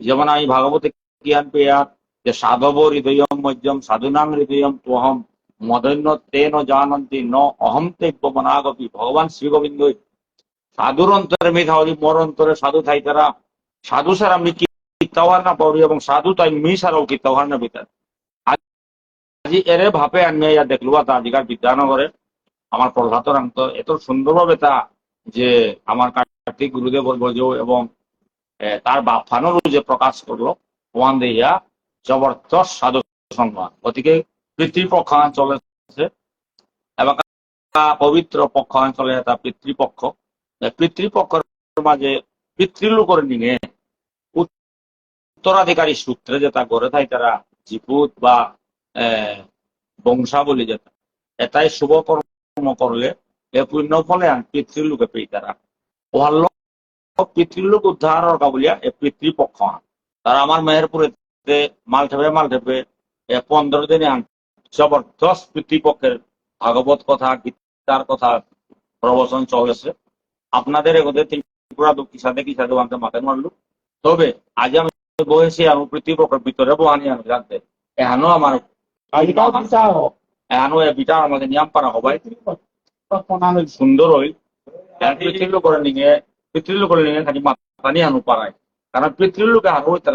যেমন আমি ভাগবতে জ্ঞান পেয়া যে সাধব হৃদয়ম মধ্যম সাধুনাং হৃদয়ম তোহম মদন্য তেন জানন্তি ন অহম তেব্য মনাগপি ভগবান শ্রী গোবিন্দ সাধুর অন্তরে মি থাকি মোর অন্তরে সাধু থাই তারা সাধু সারা মি কিতাওয়ার না পারি এবং সাধু তাই মি সারাও কিতাওয়ার না ভিতর আজি এরে ভাপে আমি ইয়া দেখলু তা আজিকার বিদ্যানগরে আমার প্রহ্লাদর অন্ত এত সুন্দরভাবে তা যে আমার কার্তিক গুরুদেব বলবো এবং তার বাপফানোর যে প্রকাশ করলো ওয়ান দেয়া জবরদস্ত সাধু সংবাদ গতিকে পিতৃপক্ষান চলেছে এবং পবিত্র পক্ষান চলে তা পিতৃপক্ষ পিতৃপক্ষের মাঝে পিতৃলোকর নিয়ে উত্তরাধিকারী সূত্রে যেটা গড়ে থাকে তারা জীপুত বা বংশাবলী যেটা এটাই শুভ কর্ম করলে এ পুণ্য ফলে পিতৃলোকে পেয়ে তারা ওহাল্য পিতৃলোক উদ্ধারের কাবুলিয়া এ পিতৃপক্ষ তারা আমার মেহেরপুরে মাল ঠেপে 15 দিনে জবরদস্ত পিতৃপক্ষের ভাগবত কথা গীতার কথা প্রবচন চলেছে আপনাদের এগোতে ত্রিপুরা কিসাদে আমাকে মাথায় মারলু তবে আজ আমি বসেছি আমি পিতৃপক্ষের ভিতরে বহানি আমি জানতে এহানো আমার এহানো এ বিটার আমাদের নিয়ম পারা হবাই সুন্দর হইল পিতৃলোকের নিয়ে খালি মাথা নিয়ে হানু পারায় কারণ পিতৃলোকে হানু হইতে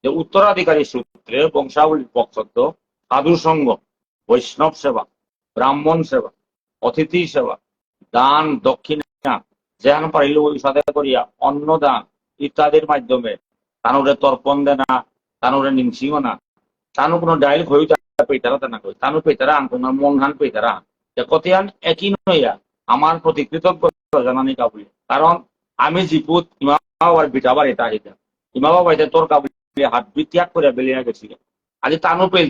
যে উত্তরাধিকারী সূত্রে বংশাবলীর পক্ষত্ব সাধু সঙ্গ বৈষ্ণব সেবা ব্রাহ্মণ সেবা অতিথি সেবা দান দক্ষিণা যেন পারিল ওই সাথে করিয়া অন্নদান ইত্যাদির মাধ্যমে তানুরে তর্পণ দে না তানুরে নিংসিও না তানু কোনো ডাইল হয়ে পেতারা তা না কই তানু পেতারা আন কোনো মন হান পেতারা কতিয়ান একই নইয়া আমার প্রতি কৃতজ্ঞতা জানানি কাবুলি কারণ আমি জিপুত ইমা আর বিটাবার এটা আহিতা ইমা বাবা তোর কাবুলি হাত বিত্যাগ করে বেলিয়া গেছিল আজি তানু পেল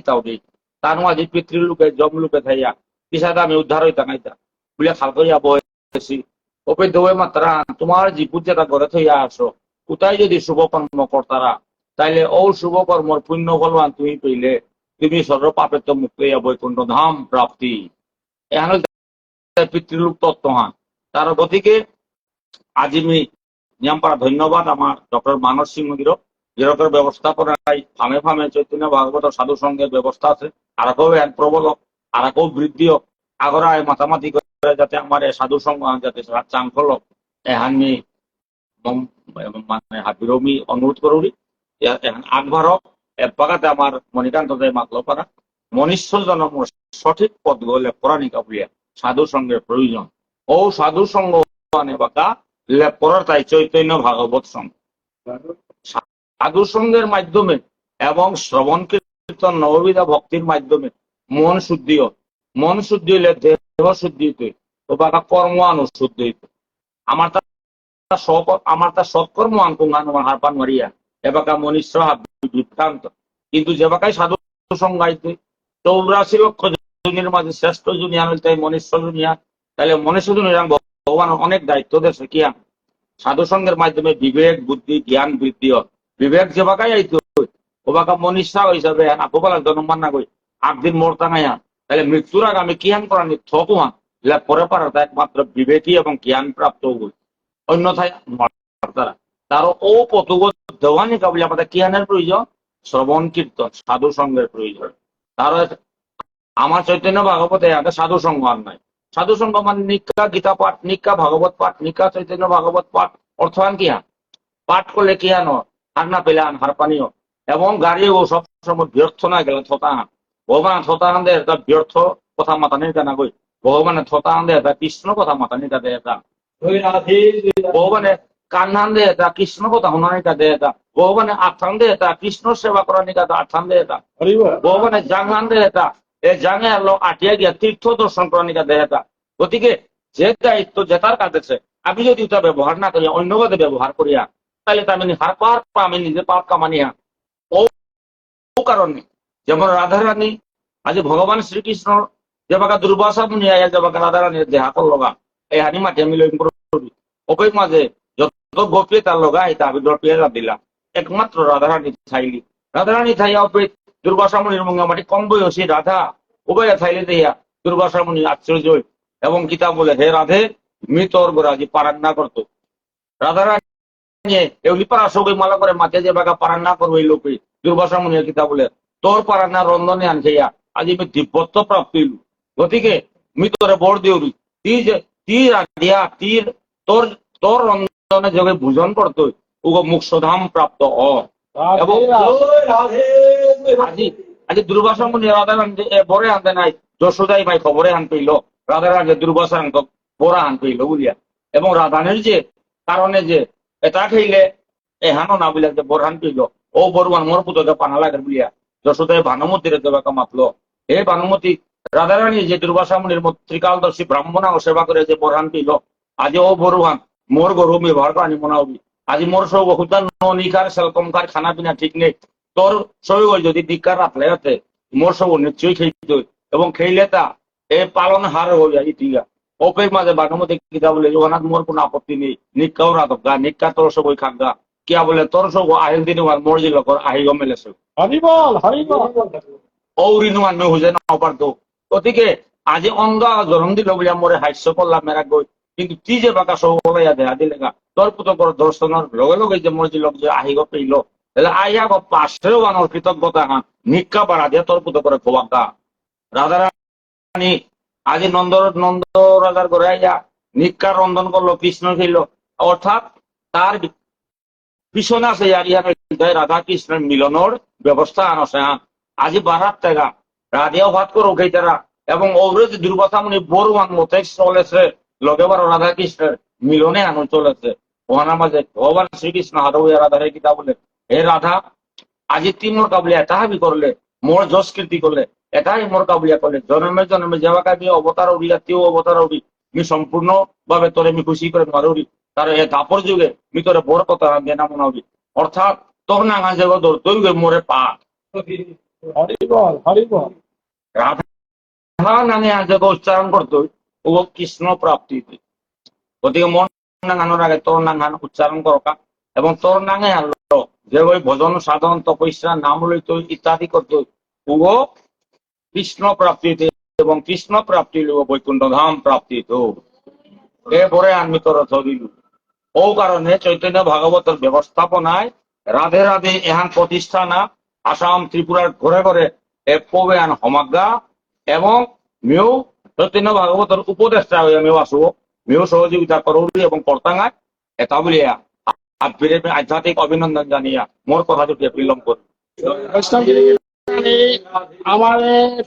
তাও দিই তানু আজি পিতৃলোকে জমলোকে থাইয়া পিছাতে আমি উদ্ধার হইতা নাইতা বলে খাল করিয়া বসেছি ওপে দৌড়ে মাত্রা তোমার জিপুত যেটা ঘরে থইয়া আসো কোথায় যদি শুভ কর্ম কর্তারা তাইলে ও শুভ কর্মর পুণ্য ফলবান তুমি পেলে তুমি সর্ব পাপের তো মুক্ত হইয়া বৈকুণ্ঠ ধাম প্রাপ্তি এখন পিতৃলোক তত্ত্ব হান তার গতিকে আজি আমি নিয়ম পারা ধন্যবাদ আমার ডক্টর মানস সিংহ যেরকম ব্যবস্থাপনায় ফামে ফামে চৈতন্য ভাগবত সাধু সঙ্গের ব্যবস্থা আছে আর কেউ প্রবল আর কেউ বৃদ্ধি হোক আগরায় মাতামাতি করে যাতে আমার সাধু সঙ্গ যাতে চাঙ্কল এহানি মানে হাবিরমি অনুরোধ করুন আগভার এপাকাতে আমার মণিকান্ত দেয় মাতল পারা মনুষ্য জন্ম সঠিক পদ গলে পরাণিকা বলিয়া সাধু সঙ্গের প্রয়োজন ও সাধু সঙ্গ বাঁকা লেপ করার তাই চৈতন্য ভাগবত সঙ্গ সাধু সঙ্গের মাধ্যমে এবং শ্রবণ কীর্তন নববিধা ভক্তির মাধ্যমে মন শুদ্ধি হইলে দেহ শুদ্ধি হইতে তো বাঁকা কর্ম অনুশুদ্ধি হইতে আমার তা সৎকর্ম আঙ্কুঙ্গান হারপান মারিয়া এবাকা মনীষ বিভ্রান্ত কিন্তু যে বাকায় সাধু সঙ্গাইতে 84 লক্ষ জনের মাঝে শ্রেষ্ঠ জুনিয়া হইতে মনীষ জুনিয়া তাহলে মনীষ জুনিয়া ভগবান অনেক দায়িত্ব দেশে কি সাধু সঙ্গের মাধ্যমে বিবেক বুদ্ধি জ্ঞান বৃদ্ধি হয় বিবেক যে বাকায় আইতে ও বাকা মনীষা হিসাবে আকোপালা জন্মান না কই আগদিন মরতা নাই তাহলে মৃত্যুর আগে আমি কিয়ান করা নি থকুয়া পরে পারা একমাত্র বিবেকী এবং জ্ঞান প্রাপ্ত হই অন্যথায় তারা তারও ও পথগত দেওয়ানি কাবলি আমাদের কিয়ানের প্রয়োজন শ্রবণ কীর্তন সাধু সঙ্গের প্রয়োজন তার আমার চৈতন্য ভাগবতে সাধু সঙ্গ আর নাই সাধু সংঘ মানে নিকা গীতা পাঠ, নিকা ভাগবত পাঠ, নিকা চৈতন্য ভাগবত পাঠ, অর্থায়ন কি পাঠ করলে কি হানো হার না পেলে হার পানীয় এবং গাড়িও সবসময় ব্যর্থ না গেলে থতা হান ভগবান থতা হান দেয় এটা ব্যর্থ কথা মাতানি জানা গই ভগবানে থতা হান দেয় এটা কৃষ্ণ কথা মাতানি কা দেয় এটা ভগবানে কান্নান দেয় এটা কৃষ্ণ কথা শুনানি কা দেয় এটা ভগবানে আথান দেয় এটা কৃষ্ণ সেবা করানি কা আথান দেয় এটা ভগবানে জাঙ্গান দেয় এটা এই জাঙ্গে আলো আটিয়া গিয়া তীর্থ দর্শন করানি কা দেয় এটা গতিকে যে দায়িত্ব জেতার কাছে আমি যদি এটা ব্যবহার না করি অন্য কাজে ব্যবহার করিয়া তাহলে আমি হার পার আমি নিজে পাপ কামানিয়া ও কারণে যেমন রাধারানী আজ ভগবান শ্রীকৃষ্ণ যে বাকা দুর্বাসা মুনি আয়া যে বাকা রাধারানীর দেহা করলগা এই হানি মাঠে আমি লইম করি ওপের মাঝে যত গোপীয় তার লগা এটা আমি দরপিয়ে দিলাম একমাত্র রাধারানী থাইলি রাধারানী থাইয়া ওপরে দুর্বাসা মুনির মঙ্গা মাটি কম বয়সী রাধা উভয় থাইলে দেয়া দুর্বাসা মুনি আশ্চর্য এবং কিতাব বলে হে রাধে মৃতর গোরাজি পারান না করতো রাধারানী এগুলি পারা সবই মালা করে মাকে যে বাগা পারান না করবো এই লোকে দুর্বাসা মুনির কিতাব বলে তোর পারান না রন্ধনে আন খেয়া আজ আমি দিব্যত্ব প্রাপ্ত হইল গতিকে মৃতরে বর দেউরি তীর দিয়া তীর তোর তোর রন্ধনে যোগে ভোজন করতো উগো মুক্ষধাম প্রাপ্ত হ এবং আজি দুর্বাসা মুনি রাধারানী বরে আনতে নাই যশোদাই ভাই খবরে আন পেইল রাধারানী দুর্বাসা বরা আন পেইল বুঝিয়া এবং রাধানের যে কারণে যে এটা খেলে এহানো না বলে যে বরহান পেইল ও বরুয়ান মোর পুতকে পানা লাগে বুলিয়া যশোদাই ভানুমতির দেবাকে মাতলো হে ভানুমতি রাধারানী যে দুর্বাসা মুনির ত্রিকালদর্শী ব্রাহ্মণা ও সেবা করে যে বরহান পেইল আজ ও বরুয়ান মোর গরু ব্যবহার করানি মনে হবি আজ মোর সব হুতান নিকার সেলকমকার খানা পিনা ঠিক নেই তোর সবই যদি দিকার রাখলে হাতে মোর সব নিশ্চয়ই খেইত এবং খেইলে তা এ পালন হার হইয়া ইটিগা ওপের মাঝে ভানুমতি কিতা বলে জগন্নাথ মোর কোনো আপত্তি নেই নিকাও রাতক গা নিকা তোর সব ওই খাগা কিয়া বলে তোর সব আহিল দিন মোর যে লোক আহি গমেলেছে হরিবল হরিবল ঔরি নুয়ান হুজে না পারত গতিকে আজি অন্ধ জন্ম দিল বলিয়া মোরে হাস্য করলাম মেরা গই কিন্তু তুই যে বাকা সব বলাইয়া দেহা দিলে গা তোর পুত কর দর্শনের লগে লগে যে মোর যে লোক যে আহি গ পেইল তাহলে আইয়া গো পাশেও বানর কৃতজ্ঞতা হা নিকা বাড়া দিয়ে তোর পুত করে খোয়াকা রাধারানী আজি নন্দ রাজার ঘরে আইয়া নিকা রন্ধন করলো কৃষ্ণ খেল অর্থাৎ তার পিছনে আছে রাধা কৃষ্ণের মিলনের ব্যবস্থা আনছে আজি বারাত টাকা রাধিয়াও ভাত করে উঠাই তারা এবং ওরে যে দুর্বাসা মুনি বরুয়ান মতে চলেছে লগে বারো রাধা কৃষ্ণের মিলনে আনো চলেছে ওহানার মাঝে ভগবান শ্রীকৃষ্ণ হাত হইয়া রাধারে কিতা বলে হে রাধা আজি তুই মোর কাবলিয়া এটা হাবি করলে মোর যশ কীর্তি করলে এটাই মোর কাবলিয়া করলে জন্মে জন্মে যেবা কাবি অবতার উড়িয়া তেও অবতার উড়ি আমি সম্পূর্ণ ভাবে তোরে আমি খুশি করে মারুড়ি তার এ দাপর যুগে আমি তোরে বড় কথা দেনা মনে হবি অর্থাৎ তোর নাঙা জগ দৌড় তুই মোরে পা হরিবল হরিবল রাধা নামে আজকে উচ্চারণ করতো ও কৃষ্ণ প্রাপ্তি গতিকে মন নাঙানোর আগে তোর নাঙান উচ্চারণ করকা এবং তোর নাঙে আনলো যে ওই ভজন সাধন তপস্যা নাম লইত ইত্যাদি করতো ও কৃষ্ণ প্রাপ্তি এবং কৃষ্ণ প্রাপ্তি বৈকুণ্ঠ ধাম প্রাপ্তি তো এরপরে আমি তোর রথ দিল ও কারণে চৈতন্য ভাগবতের ব্যবস্থাপনায় রাধে রাধে এহান প্রতিষ্ঠানা আসাম ত্রিপুরার ঘরে ঘরে পবে আন সমাজ্ঞা এবং মেয়েও চৈতন্য ভাগবতের উপদেষ্টা হয়ে মেয়েও আসব মেয়েও সহযোগিতা করবি এবং কর্তাঙ্গায় এটা বলিয়া আধ্যাত্মিক অভিনন্দন জানিয়া মোর কথা যদি বিলম্ব করি আমার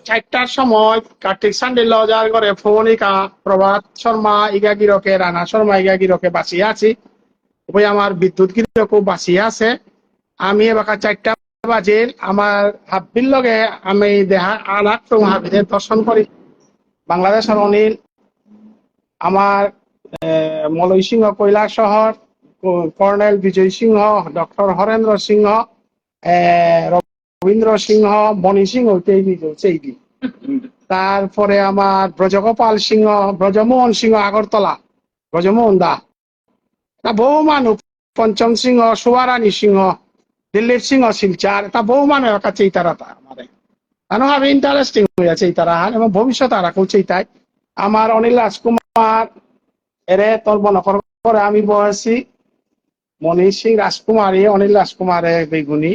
4টার সময় কার্তিক সান্ডে লজার করে ফোনিকা প্রভাত শর্মা ইগাগিরকে রানা শর্মা ইগাগিরকে বাঁচিয়ে আছি ওই আমার বিদ্যুৎ গিরকও বাঁচিয়ে আছে আমি এবার 4টা বাজে আমার হাবির লগে আমি দেহা আলাক তো হাবিদের দর্শন করি বাংলাদেশের অনিল আমার মলয় সিংহ কৈলাস শহর কর্নেল বিজয় সিংহ ডক্টর হরেন্দ্র সিংহ রবীন্দ্র সিংহ মণি সিংহ সেইদি তারপরে আমার ব্রজগোপাল সিংহ ব্রজমোহন সিংহ আগরতলা ব্রজমোহন দা বহু মানুষ পঞ্চম সিংহ সুবারানী সিংহ দিলীপ সিংহ শিলচার তা বহু মানুষ কাছে তারা আমার ভাবে ইন্টারেস্টিং হয়ে আছে তারা এবং ভবিষ্যৎ আর চেইতাই আমার অনিল রাজকুমার এরে তোর মনে করে আমি বয়সী মণি সিং রাজকুমারী অনিল রাজকুমারে বেগুনি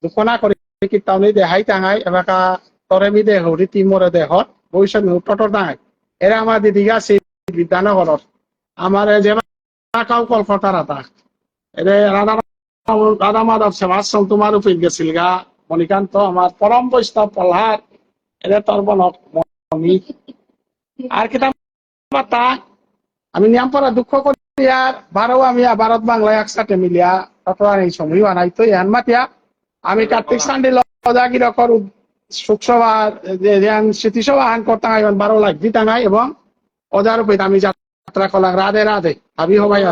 দুকনা করে কি তাহলে দেখাই টাঙাই এবার তরে মি দেহ তি মোরে দেহত ভবিষ্যৎ টটর নাই এরা আমার দিদিকে আছে বিদ্যানগর আমার যে কাউ কলকাতার আতা এরে রাধা মাধব সেবাশ্রম তোমার উপর গেছিল গা মণিকান্ত আমার পরম বৈষ্ণব পলহার এরে তোর বনক আর কিতাব বার্তা আমি নিয়ামপাড়া দুঃখ করি আর বারো আমি ভারত বাংলায় একসাথে মিলিয়া ততবার এই সময় বানাই তো ইয়ান মাতিয়া আমি কার্তিক সান্ডে লজাগির কর শোকসভা স্মৃতিসভা আহ্বান করতাম এখন 12 লাখ দিতাম এবং অজার উপরে আমি যাত্রা করলাম রাধে রাধে আমি হবাই